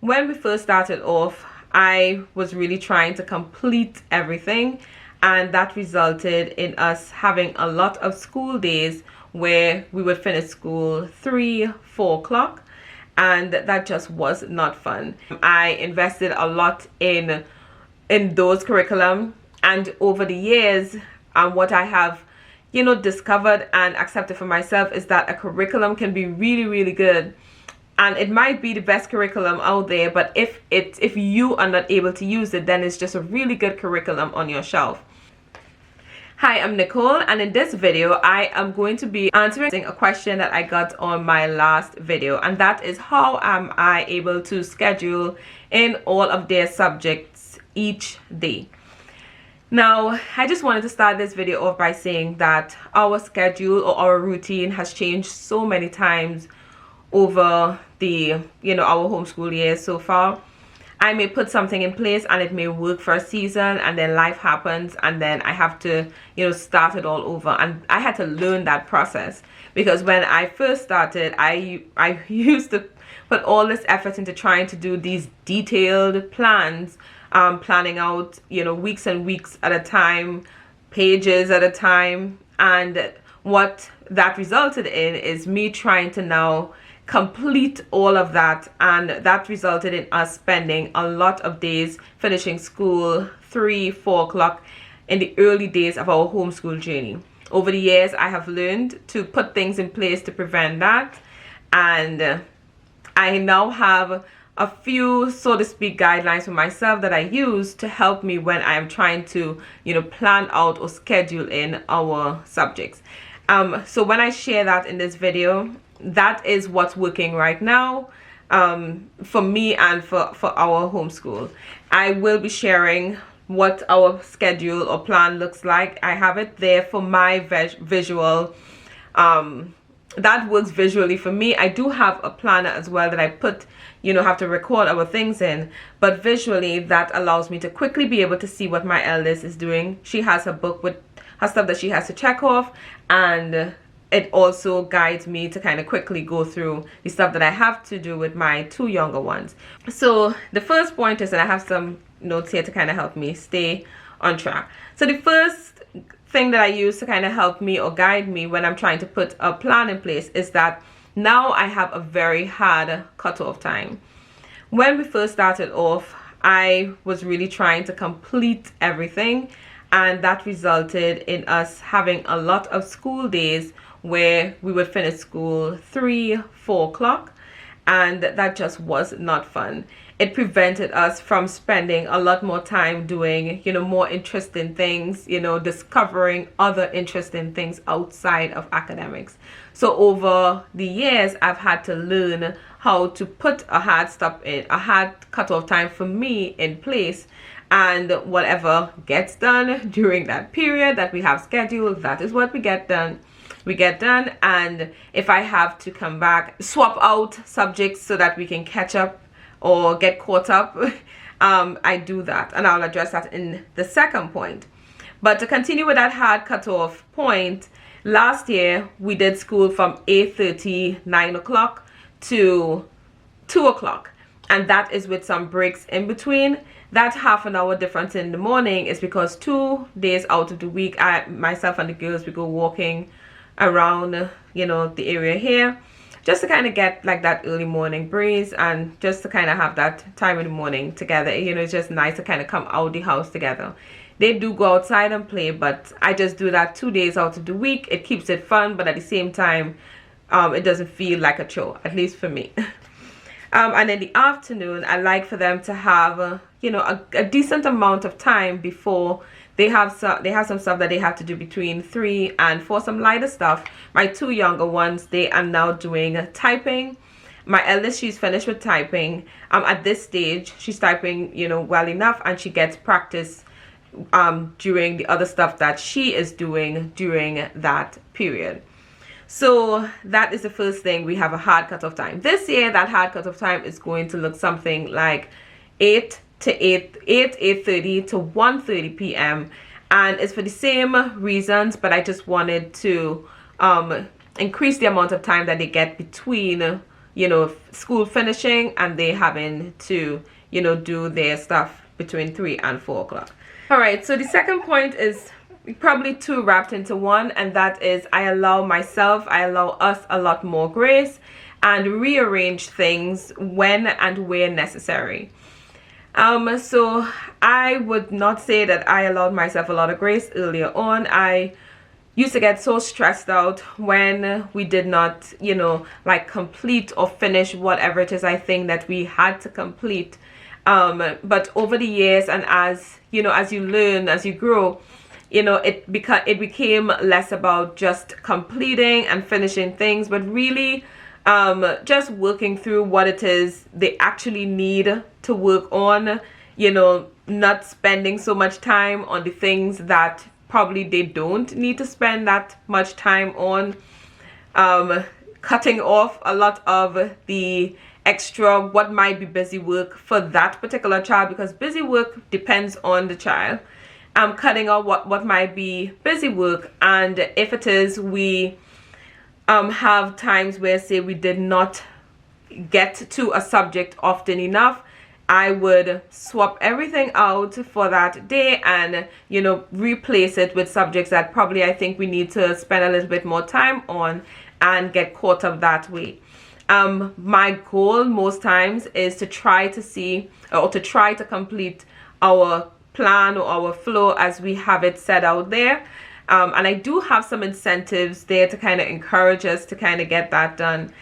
When we first started off, I was really trying to complete everything, and that resulted in us having a lot of school days where we would finish school 3-4 o'clock, and that just was not fun. I invested a lot in those curriculum, and over the years, what I have discovered and accepted for myself is that a curriculum can be really good, and it might be the best curriculum out there, but if you are not able to use it, then it's just a really good curriculum on your shelf. Hi, I'm Nicole, and in this video I am going to be answering a question that I got on my last video, and that is, how am I able to schedule in all of their subjects each day? Now, I just wanted to start this video off by saying that our schedule or our routine has changed so many times over the our homeschool years so far. I may put something in place and it may work for a season, and then life happens and then I have to start it all over, and I had to learn that process, because when I first started, I used to put all this effort into trying to do these detailed plans, planning out weeks and weeks at a time, pages at a time, and what that resulted in is me trying to now complete all of that, and that resulted in us spending a lot of days finishing school 3-4 o'clock in the early days of our homeschool journey. Over the years, I have learned to put things in place to prevent that, and I now have a few, so to speak, guidelines for myself that I use to help me when I am trying to plan out or schedule in our subjects. So when I share that in this video, that is what's working right now for me and for our homeschool. I will be sharing what our schedule or plan looks like. I have it there for my visual. That works visually for me. I do have a planner as well that I put have to record our things in, but visually that allows me to quickly be able to see what my eldest is doing. She has a book with her stuff that she has to check off, and it also guides me to kind of quickly go through the stuff that I have to do with my two younger ones. So the first point is that I have some notes here to kind of help me stay on track. So the first thing that I use to kind of help me or guide me when I'm trying to put a plan in place is that now I have a very hard cutoff time. When we first started off, I was really trying to complete everything, and that resulted in us having a lot of school days where we would finish school 3-4 o'clock, and that just was not fun. It prevented us from spending a lot more time doing more interesting things, discovering other interesting things outside of academics. So over the years, I've had to learn how to put a hard cutoff time for me in place, and whatever gets done during that period that we have scheduled, that is what we get done. And if I have to come back, swap out subjects so that we can catch up or get caught up, I do that, and I'll address that in the second point. But to continue with that hard cutoff point, last year we did school from 8:30, 9 o'clock to 2 o'clock, and that is with some breaks in between. That half an hour difference in the morning is because 2 days out of the week, myself and the girls, we go walking around the area here, just to kind of get like that early morning breeze, and just to kind of have that time in the morning together. It's just nice to kind of come out the house together. They do go outside and play, but I just do that 2 days out of the week. It keeps it fun, but at the same time, it doesn't feel like a chore, at least for me. And in the afternoon, I like for them to have a decent amount of time before they have some stuff that they have to do between 3 and 4, some lighter stuff. My two younger ones, they are now doing typing. My eldest, she's finished with typing. At this stage, she's typing well enough, and she gets practice during the other stuff that she is doing during that period. So that is the first thing. We have a hard cutoff time. This year, that hard cutoff time is going to look something like 8:30 to 1:30 p.m. and it's for the same reasons, but I just wanted to increase the amount of time that they get between school finishing and they having to, do their stuff between 3 and 4 o'clock. All right, so the second point is probably two wrapped into one, and that is I allow us a lot more grace and rearrange things when and where necessary. So I would not say that I allowed myself a lot of grace earlier on. I used to get so stressed out when we did not, like complete or finish whatever it is I think that we had to complete. But over the years, and as you learn, as you grow, it became less about just completing and finishing things, but really just working through what it is they actually need to work on, not spending so much time on the things that probably they don't need to spend that much time on, cutting off a lot of the extra what might be busy work for that particular child, because busy work depends on the child. Cutting out what might be busy work, and if it is we have times where, say, we did not get to a subject often enough, I would swap everything out for that day and replace it with subjects that probably I think we need to spend a little bit more time on and get caught up that way. My goal most times is to try to complete our plan or our flow as we have it set out there. And I do have some incentives there to kind of encourage us to kind of get that done.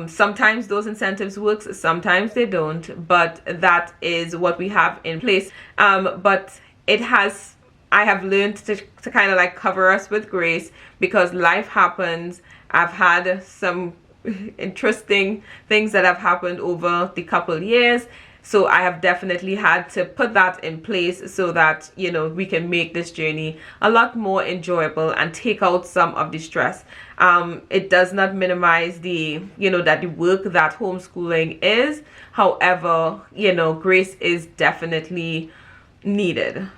Sometimes those incentives work, sometimes they don't, but that is what we have in place. But I have learned to kind of like cover us with grace, because life happens. I've had some interesting things that have happened over the couple years, so I have definitely had to put that in place so that we can make this journey a lot more enjoyable and take out some of the stress. It does not minimize the that the work that homeschooling is. However, grace is definitely needed.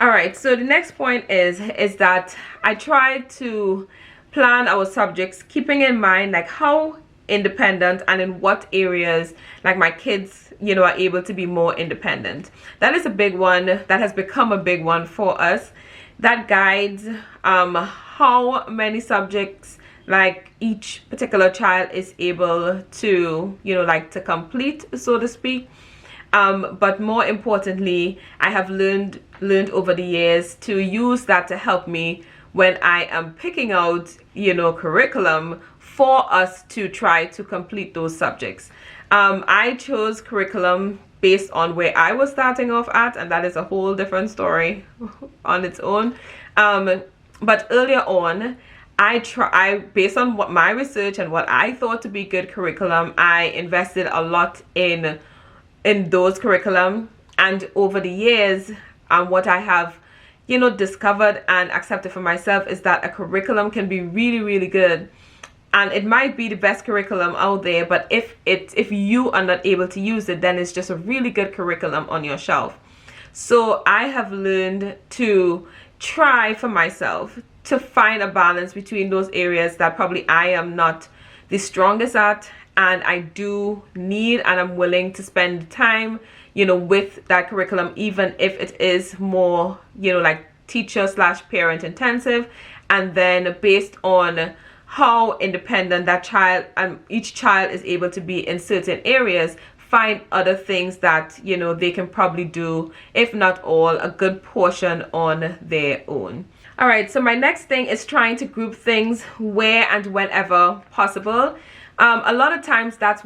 All right, so the next point is that I try to plan our subjects keeping in mind like how independent and in what areas like my kids are able to be more independent. That is a big one, that has become a big one for us, that guides how many subjects like each particular child is able to to complete, so to speak. But more importantly, I have learned over the years to use that to help me when I am picking out curriculum for us to try to complete those subjects. I chose curriculum based on where I was starting off at, and that is a whole different story on its own. But earlier on, based on what my research and what I thought to be good curriculum, I invested a lot in those curriculum. And over the years, what I have discovered and accepted for myself is that a curriculum can be really, really good, and it might be the best curriculum out there, but if you are not able to use it, then it's just a really good curriculum on your shelf. So I have learned to try for myself to find a balance between those areas that probably I am not the strongest at, and I do need and I'm willing to spend time with that curriculum, even if it is more like teacher / parent intensive. And then based on how independent that child and each child is able to be in certain areas, find other things that they can probably do, if not all, a good portion on their own. All right, so my next thing is trying to group things where and whenever possible. A lot of times that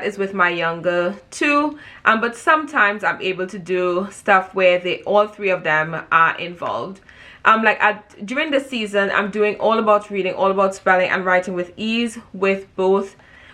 is with my younger two, but sometimes I'm able to do stuff where all three of them are involved. During this season, I'm doing all about reading, all about spelling and writing with ease with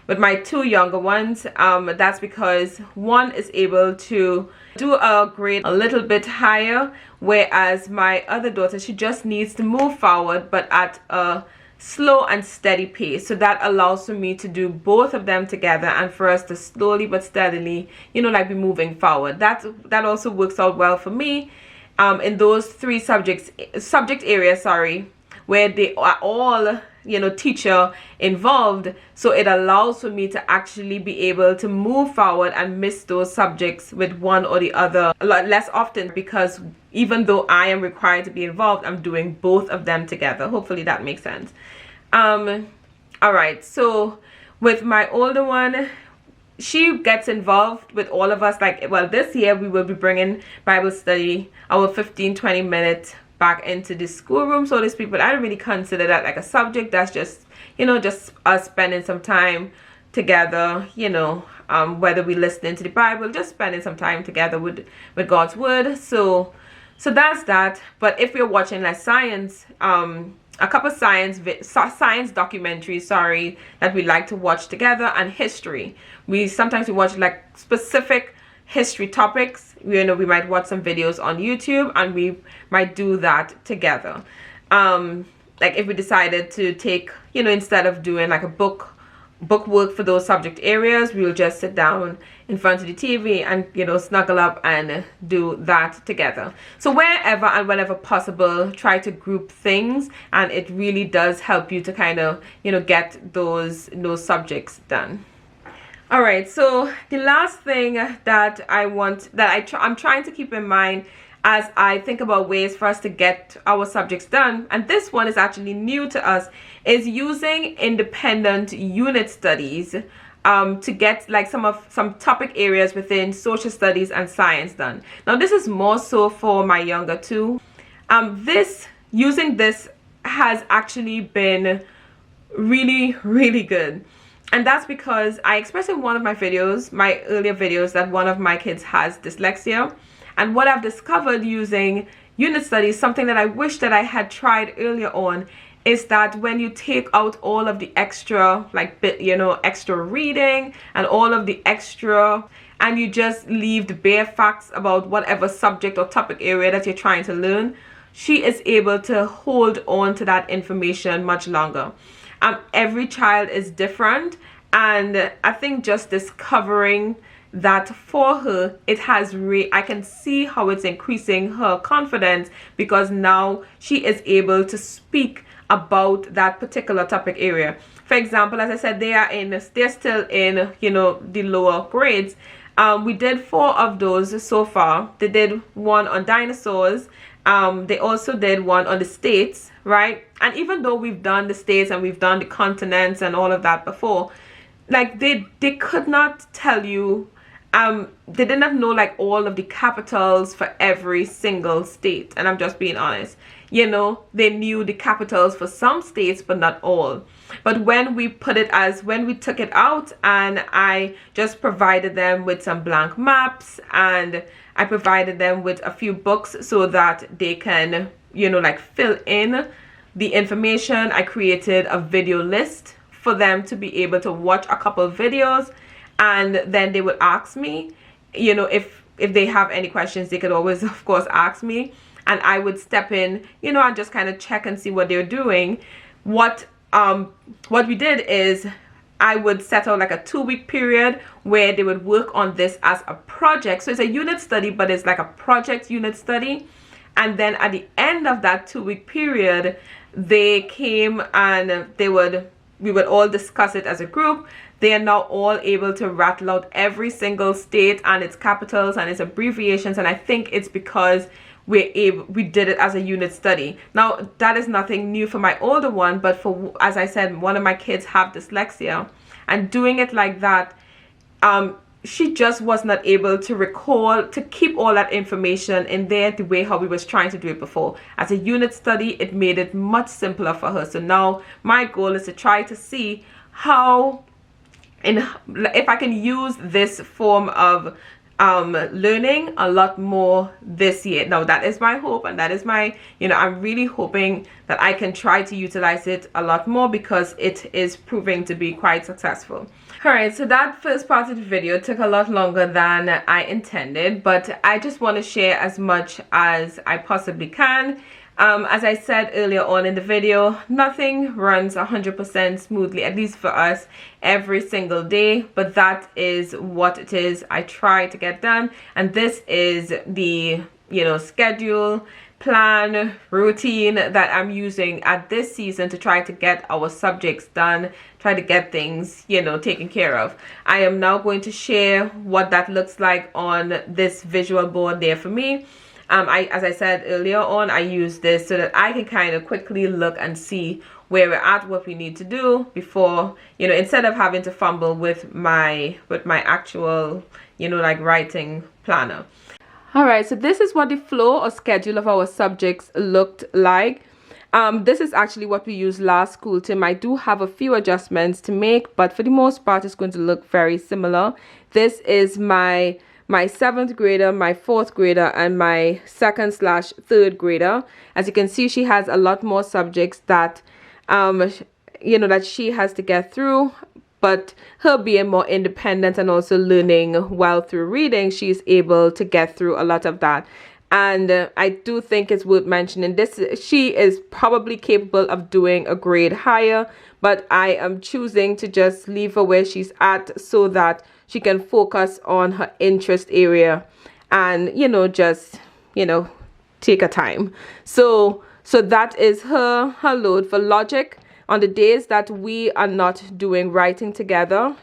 my two younger ones. That's because one is able to do a grade a little bit higher, whereas my other daughter, she just needs to move forward, but at a slow and steady pace. So that allows for me to do both of them together and for us to slowly but steadily be moving forward. That also works out well for me in those three subject areas, where they are all teacher involved, so it allows for me to actually be able to move forward and miss those subjects with one or the other a lot less often, because even though I am required to be involved, I'm doing both of them together. Hopefully that makes sense. All right, so with my older one, she gets involved with all of us. Like, well, this year we will be bringing Bible study, our 15-20 minutes, back into the schoolroom, so to speak. But I don't really consider that like a subject. That's just just us spending some time together, whether we listening to the Bible, just spending some time together with God's word. So that's that. But if we're watching like science, a couple science documentaries, that we like to watch together, and history. Sometimes we watch like specific history topics. We might watch some videos on YouTube, and we might do that together. Like if we decided to take, instead of doing like a book work for those subject areas, we will just sit down in front of the TV and snuggle up and do that together. So wherever and whenever possible, try to group things, and it really does help you to kind of get those subjects done. All right, so the last thing that I'm trying to keep in mind as I think about ways for us to get our subjects done, and this one is actually new to us, is using independent unit studies to get like some topic areas within social studies and science done. Now this is more so for my younger two. Using this has actually been really, really good. And that's because I expressed in one of my videos, my earlier videos, that one of my kids has dyslexia. And what I've discovered using unit studies, something that I wish that I had tried earlier on, is that when you take out all of the extra, extra reading and all of the extra, and you just leave the bare facts about whatever subject or topic area that you're trying to learn, she is able to hold on to that information much longer. Every child is different, and I think just discovering that for her, I can see how it's increasing her confidence, because now she is able to speak about that particular topic area. For example, as I said, they're still in the lower grades. We did 4 of those so far. They did one on dinosaurs. They also did one on the states, right? And even though we've done the states and we've done the continents and all of that before, like they could not tell you, they did not know like all of the capitals for every single state. And I'm just being honest. They knew the capitals for some states, but not all. But when we took it out, and I just provided them with some blank maps, and I provided them with a few books so that they can, fill in the information. I created a video list for them to be able to watch a couple of videos, and then they would ask me, if they have any questions, they could always, of course, ask me. And I would step in, and just kind of check and see what they're doing. What we did is I would set out like a 2-week period where they would work on this as a project. So it's a unit study, but it's like a project unit study. And then at the end of that 2-week period, they came and we would all discuss it as a group. They are now all able to rattle out every single state and its capitals and its abbreviations. And I think it's because we did it as a unit study. Now that is nothing new for my older one, but as I said, one of my kids have dyslexia, and doing it like that, she just was not able to keep all that information in there the way how we was trying to do it before. As a unit study, it made it much simpler for her. So now my goal is to try to see if I can use this form of learning a lot more this year. Now that is my hope, and that is my, I'm really hoping that I can try to utilize it a lot more, because it is proving to be quite successful. Alright, so that first part of the video took a lot longer than I intended, but I just want to share as much as I possibly can. As I said earlier on in the video, nothing runs 100% smoothly, at least for us, every single day, but that is what it is I try to get done. And this is the schedule plan routine that I'm using at this season to try to get our subjects done, try to get things, you know, taken care of. I am now going to share what that looks like on this visual board there for me. As I said earlier on, I use this so that I can kind of quickly look and see where we're at, what we need to do before, you know, instead of having to fumble with my actual, you know, like writing planner. All right, so this is what the flow or schedule of our subjects looked like. This is actually what we used last school term. I do have a few adjustments to make, but for the most part, it's going to look very similar. This is my 7th grader, my 4th grader, and my 2nd/3rd grader. As you can see, she has a lot more subjects that, you know, that she has to get through. But her being more independent and also learning well through reading, she's able to get through a lot of that. And I do think it's worth mentioning this. She is probably capable of doing a grade higher, but I am choosing to just leave her where she's at so that she can focus on her interest area and, you know, just, you know, take her time. So that is her load for logic. On the days that we are not doing writing together,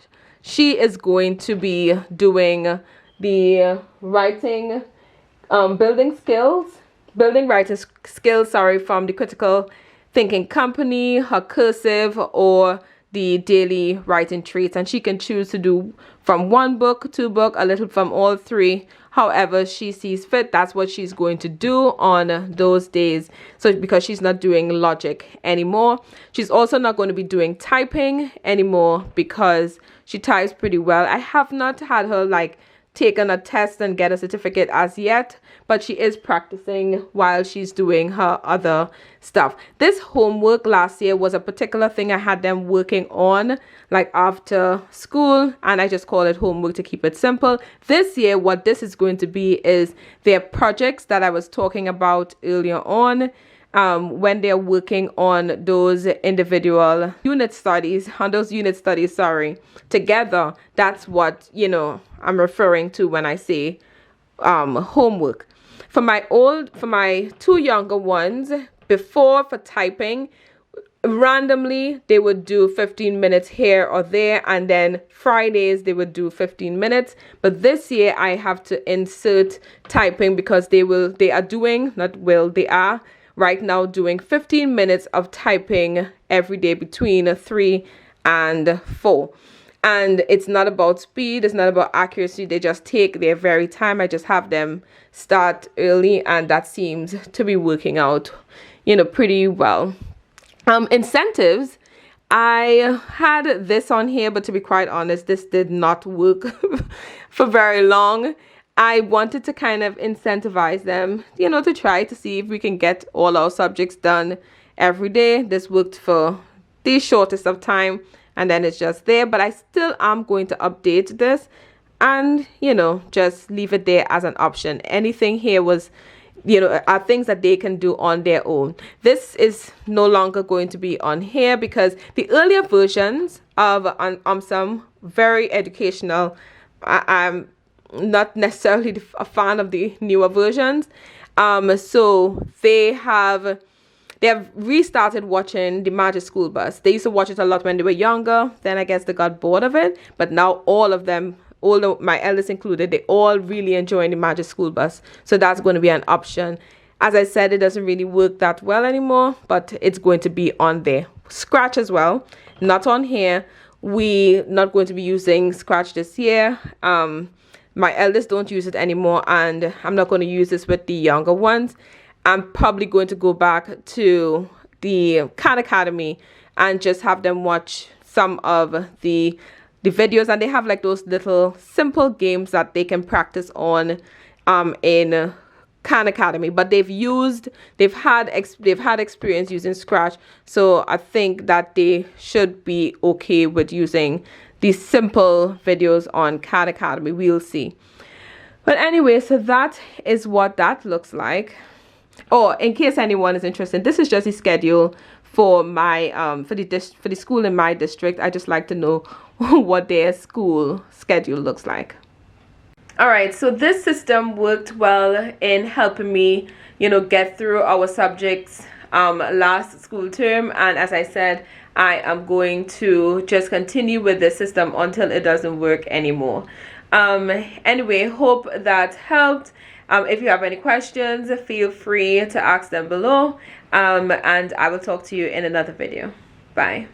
she is going to be doing the writing, building writing skills, from the critical thinking company, her cursive, or the daily writing traits. And she can choose to do from one book, 2 book, a little from all 3. However she sees fit, that's what she's going to do on those days. So because she's not doing logic anymore. She's also not going to be doing typing anymore because she types pretty well. I have not had her like taken a test and get a certificate as yet, but she is practicing while she's doing her other stuff. This homework last year was a particular thing I had them working on like after school, and I just call it homework to keep it simple. This year, what this is going to be is their projects that I was talking about earlier on. When they're working on those individual unit studies, together, that's what, you know, I'm referring to when I say homework. For my 2 younger ones, before for typing, randomly they would do 15 minutes here or there, and then Fridays they would do 15 minutes. But this year I have to insert typing because they are right now doing 15 minutes of typing every day between 3 and 4. And it's not about speed, it's not about accuracy. They just take their very time. I just have them start early, and that seems to be working out, you know, pretty well. Incentives, I had this on here, but to be quite honest, this did not work for very long. I wanted to kind of incentivize them, you know, to try to see if we can get all our subjects done every day. This worked for the shortest of time, and then it's just there. But I still am going to update this and, you know, just leave it there as an option. Anything here was, you know, are things that they can do on their own. This is no longer going to be on here because the earlier versions of some very educational. I'm not necessarily a fan of the newer versions. So they have restarted watching the Magic School Bus. They used to watch it a lot when they were younger. Then I guess they got bored of it. But now all of them, all of my eldest included, they all really enjoying the Magic School Bus. So that's going to be an option. As I said, it doesn't really work that well anymore, but it's going to be on there. Scratch as well, not on here. We're not going to be using Scratch this year. My eldest don't use it anymore, and I'm not going to use this with the younger ones. I'm probably going to go back to the Khan Academy and just have them watch some of the videos, and they have like those little simple games that they can practice on in Khan Academy. But they've had experience using Scratch, so I think that they should be okay with using these simple videos on Khan Academy. We'll see. But anyway, so that is what that looks like. Oh, in case anyone is interested, this is just the schedule for my for the school in my district. I just like to know what their school schedule looks like. All right, so this system worked well in helping me, get through our subjects last school term, and as I said, I am going to just continue with this system until it doesn't work anymore. Anyway, hope that helped. If you have any questions, feel free to ask them below, and I will talk to you in another video. Bye.